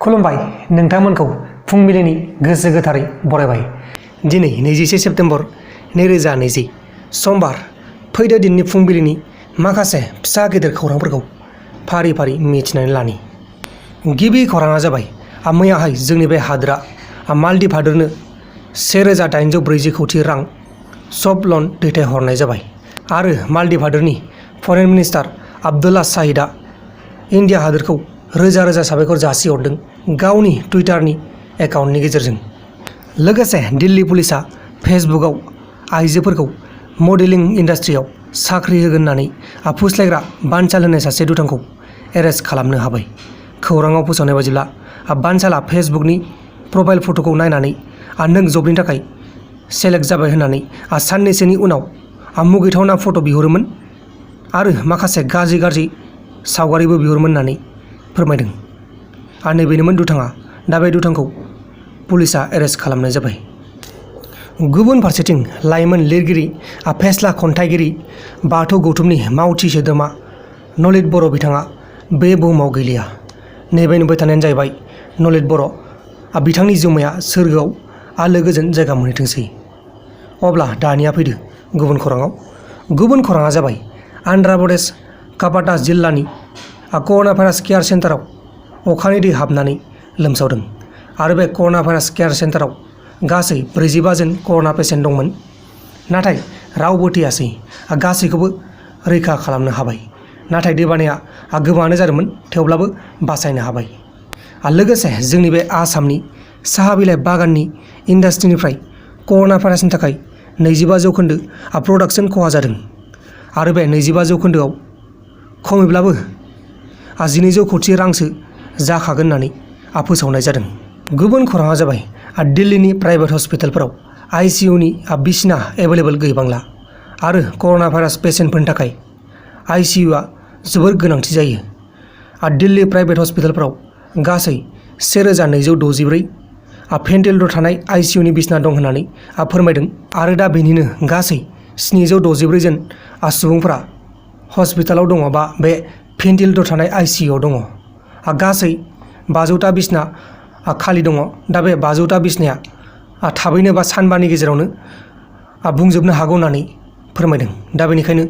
खुलुमबाय नोंथांमोनखौ फुंबिलिनि गोसो गोथारै बरायबाय। दिनै 21 सेप्तेम्बर 2020 समबार। फैदो दिननि फुंबिलिनि माखासे फिसा गेदेर खौरांफोरखौ फारि फारि मिथिनानै लानि। गिबि खौराङा जाबाय मैयाहाय जोंनि बे हादोरा मालदीव हादोरनो 1840 कौटि रां सफ्ट लन दैथायहरनाय जाबाय आरो मालदीव हादोरनि फरेन मिनिस्टार आब्दुल्ला शाहिदआ इन्डिया हादोरखौ रोजा रोजा साबायखर जासिहरदों गावनि टुइटारनि एकाउन्टनि गेजेरजों। लोगोसे दिल्ली पुलिसआ फेसबुकआव आइजोफोरखौ मडेलिं इन्डास्ट्रियाव साख्रि होगोन होननानै फुस्लायग्रा बानचाल होननाय सासे दुथांखौ एरेस्ट खालामनो हाबाय। खौराङाव फोसावनाय बायदिब्ला बानचालआ फेसबुकनि प्रफाइल फट'खौ नायनानै नों जबनि थाखाय सेलेक्ट जाबाय होननानै साननैसोनि उनाव मुगैथावना फट' बिहरोमोन आरो माखासे गाज्रि सावगारिबो बिहरोमोन होननानै फोरमायदों। नैबेनोमोन दुथाङा। दा बे दुथांखौ पुलिसआ एरेस्ट खालामनाय जाबाय। गुबुन फारसेथिं लाइमोन लिरगिरि फेस्ला खन्थाइगिरि बाथौ गौथुमनि मावथि सोद्रोमा नलित बर' बिथाङा बे बुहुमाव गैलिया। नैबे नुबाय थानायानो जाहैबाय नलित बर'। बिथांनि जिउमाया सोरगोआव आलो गोजोन जायगा मोनहैथोंसै। अब्ला दानिया फैदो गुबुन खौराङाव। गुबुन खौराङा जाबाय आन्ध्र प्रदेश कापाटा जिल्लानि कर'ना भाइरास केयार सेन्टाराव अखानि दै हाबनानै लोमसावदों आरो बे कर'ना भाइरास केयार सेन्टाराव गासै 45 जन कर'ना पेसेन्ट दंमोन। नाथाय रावबो थैयासै, गासैखौबो रैखा खालामनो हाबाय। नाथाय दैबानाया गोबाङानो जादोंमोन, थेवब्लाबो बासायनो हाबाय। लोगोसे जोंनि बे आसामनि साहा बिलाइ बागाननि इन्डास्ट्रिनिफ्राय कर'ना भाइरासनि थाखाय 25% प्रडाक्सन खहा जादों आरो बे 25%आव खमैब्लाबो 1200 कौटि रांसो जाखागोन होननानै फोसावनाय जादों। गुबुन खौराङा जाबाय दिल्लीनि प्राइभेट हस्पिटालफोराव ICUनि बिसिना एभेलेबल गैबांला आरो कर'ना भाइरास पेसेन्टफोरनि थाखाय ICUआ जोबोर गोनांथि जायो। दिल्ली प्राइभेट हस्पिटालफोराव गासै 1264 भेन्टिलेटर थानाय ICUनि बिसिना दं होननानै फोरमायदों आरो दा बेनिनो गासै 764 जन सुबुंफोरा हस्पिटालाव दङ बा बे भेन्टिलेटर थानाय ICUआव दङ। गासै 500टा बिसिना खालि दङ। दा बे 500टा बिसिनाया थाबैनो बा सानबानि गेजेरावनो बुंजोबनो हागौ होननानै फोरमायदों। दा बेनिखायनो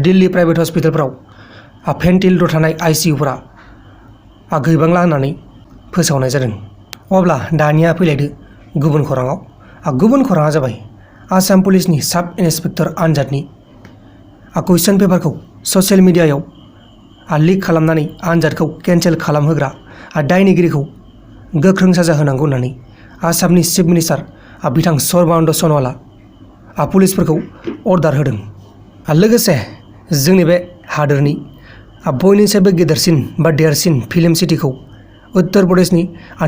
दिल्ली प्राइभेट हस्पिटालफोराव भेन्टिलेटर थानाय ICUफोरा गैबांला होननानै फोसावनाय जादों। अब्ला दानिया फैलायदो गुबुन खौराङाव। गुबुन खौराङा जाबाय आसाम पुलिसनि साब इन्सपेक्टर आनजादनि कुइसन पेपारखौ ससियेल मिडियायाव लिक खालामनानै आनजादखौ केन्सेल खालामहोग्रा दायनिगिरिखौ गोख्रों साजा होनांगौ होननानै आसामनि चिफ मिनिस्टार बिथां सर्बानन्द सन'वालआ पुलिसफोरखौ अर्डार होदों। लोगोसे जोंनि बे हादोरनि बयनिख्रुइबो गेदेरसिन बा देरसिन फिल्म सिटिखौ उत्तर प्रदेशनि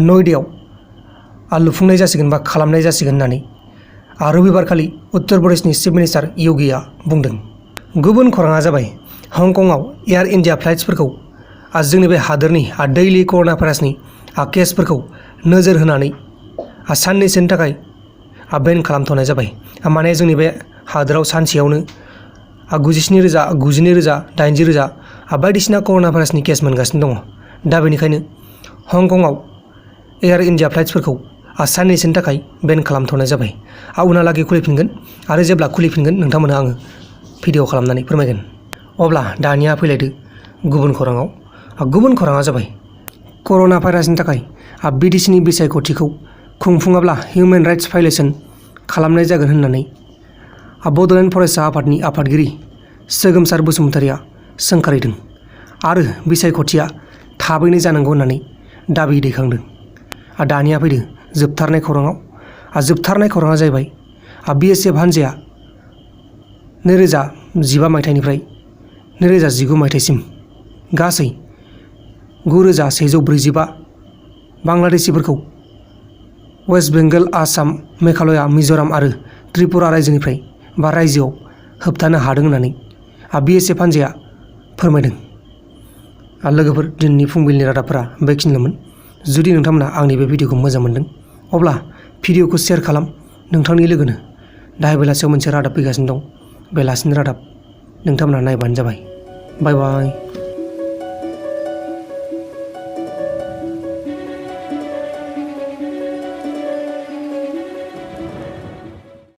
नयडायाव लुफुंनाय जासिगोन बा खालामनाय जासिगोन होननानै रबिबारखालि उत्तर प्रदेशनि चिफ मिनिस्टार योगीआ बुंदों। गुबुन खौराङा जाबाय हंकंआव एयार इन्डिया फ्लाइट्सफोरखौ जोंनि बे हादोरनि दैलि कर'ना भाइरासनि केसफोरखौ नोजोर होनानै साननैसोनि थाखाय बेन खालामथ'नाय जाबाय। माने जोंनि बे हादोराव सानसेयावनो 97,000, 92,000, 80,000 बायदिसिना कर'ना भाइरासनि केस मोनगासिनो दङ। दा बेनिखायनो हंकंआव एयार इन्डिया फ्लाइट्सफोरखौ साननैसोनि थाखाय बेन खालामथ'नाय जाबाय। उनहालागै खुलिफिनगोन आरो जेब्ला खुलिफिनगोन नोंथांमोननो आङो भिडिअ खालामनानै फोरमायगोन। अब्ला दानिया फैलायदो गुबुन खौराङाव। गुबुन खौराङा जाबाय कर'ना भाइरासनि थाखाय बिटिसिनि बिसायख'थिखौ खुंफुङाब्ला हिउमेन राइट्स भायलेसन खालामनाय जागोन होननानै बड'लेण्ड फरायसा आफादनि आफादगिरि सोगोमसार बसुमतारिया सोंखारिदों आरो बिसायख'थिया थाबैनो जानांगौ होननानै दाबि दैखांदों। दानिया फैदो जोबथारनाय खौराङाव। जोबथारनाय खौराङा जाहैबाय BSF हान्जाया 2015 मायथाइनिफ्राय 2019 मायथाइसिम गासै 9,145 बांलादेशिफोरखौ वेस्ट बेंगल, आसाम, मेघालया, मिज'राम आरो त्रिपुरा रायजोनिफ्राय बा रायजोआव होबथानो हादों होननानै BSF हान्जाया फोरमायदों। लोगोफोर, दिनैनि फुंबिलिनि रादाबफोरा बेखिनिल'मोन। जुदि नोंथांमोना आंनि बे भिडिअखौ मोजां मोनदों अब्ला भिडिअखौ शेयार खालाम नोंथांनि लोगोनो। दाहाय बेलासियाव मोनसे रादाब फैगासिनो दं। बेलासिनि रादाब नोंथांमोना नायबानो जाबाय। बाय बाय।